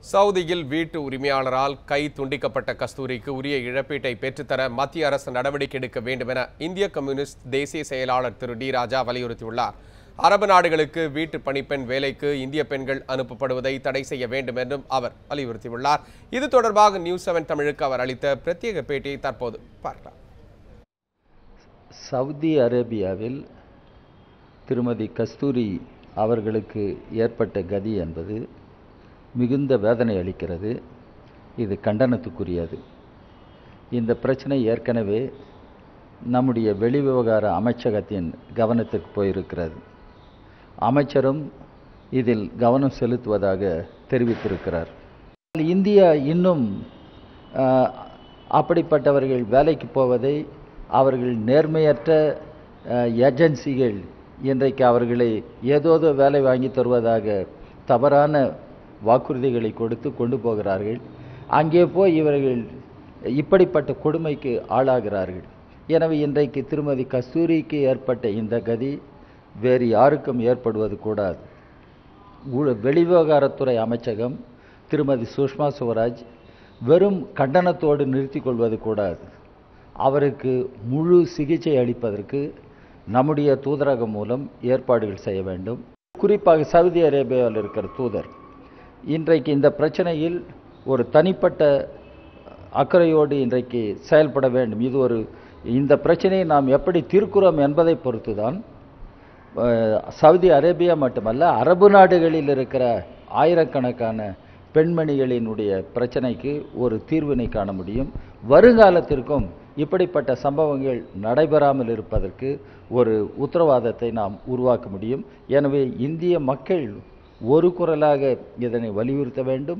சவுதியில் வீட்டு உரிமையாளரால் கை துண்டிக்கப்பட்ட கஸ்தூரிக்கு உரிய இழப்பீட்டை பெற்றுத்தர மத்திய அரசு நடவடிக்கை எடுக்க வேண்டும் என இந்திய கம்யூனிஸ்ட் தேசிய செயலாளர் திரு டி ராஜா வலியுறுத்தியுள்ளார். அரபு நாடுகளுக்கு வீட்டு பணிப்பெண் வேலைக்கு இந்திய பெண்கள் அனுப்பப்படுவதை தடை செய்ய வேண்டும் என்றும் அவர் வலியுறுத்தியுள்ளார். இது தொடர்பாக நியூஸ் 7 தமிழுக்கு அவர் அளித்த பிரத்யேக பேட்டியை தற்போது பார்க்கலாம். சவுதி அரேபியாவில் திருமதி கஸ்தூரி அவர்களுக்கு ஏற்பட்ட கதி என்பது மிகுந்த வேதனை அளிக்கிறது. இது கண்டனத்துக்குரியது. இந்த பிரச்சனை ஏற்கனவே நம்முடைய வெளிவிவகார அமைச்சகத்தின் கவனத்துக்கு போயிருக்கிறது. அமைச்சரும் இதில் கவனம் செலுத்துவதாக தெரிவித்திருக்கிறார். இந்தியா இன்னும் அப்படிப்பட்டவர்கள் வேலைக்கு போவதை அவர்கள் நேர்மையற்ற ஏஜென்சிகள் இன்றைக்கு அவர்களை ஏதோதோ வேலை வாங்கி தருவதாக தவறான வாக்குறுதிகளை கொடுத்து கொண்டு போகிறார்கள். அங்கே போய் இவர்கள் இப்படிப்பட்ட கொடுமைக்கு ஆளாகிறார்கள். எனவே இன்றைக்கு திருமதி கஸ்தூரிக்கு ஏற்பட்ட இந்த கதி வேறு யாருக்கும் ஏற்படுவது கூடாது. வெளிவிவகாரத்துறை அமைச்சகம் திருமதி சுஷ்மா சுவராஜ் வெறும் கண்டனத்தோடு நிறுத்தி கொள்வது கூடாது. அவருக்கு முழு சிகிச்சை அளிப்பதற்கு நம்முடைய தூதரகம் மூலம் ஏற்பாடுகள் செய்ய வேண்டும். குறிப்பாக சவுதி அரேபியாவில் இருக்கிற தூதர் இன்றைக்கு இந்த பிரச்சனையில் ஒரு தனிப்பட்ட அக்கறையோடு இன்றைக்கு செயல்பட வேண்டும். இந்த பிரச்சனையை நாம் எப்படி தீர்க்கிறோம் என்பதை பொறுத்துதான் சவுதி அரேபியா மட்டுமல்ல அரபு நாடுகளில் இருக்கிற ஆயிரக்கணக்கான பெண்மணிகளினுடைய பிரச்சனைக்கு ஒரு தீர்வினை காண முடியும். வருங்காலத்திற்கும் இப்படிப்பட்ட சம்பவங்கள் நடைபெறாமல் இருப்பதற்கு ஒரு உத்தரவாதத்தை நாம் உருவாக்க முடியும். எனவே இந்திய மக்கள் ஒரு குரலாக இதனை வலியுறுத்த வேண்டும்.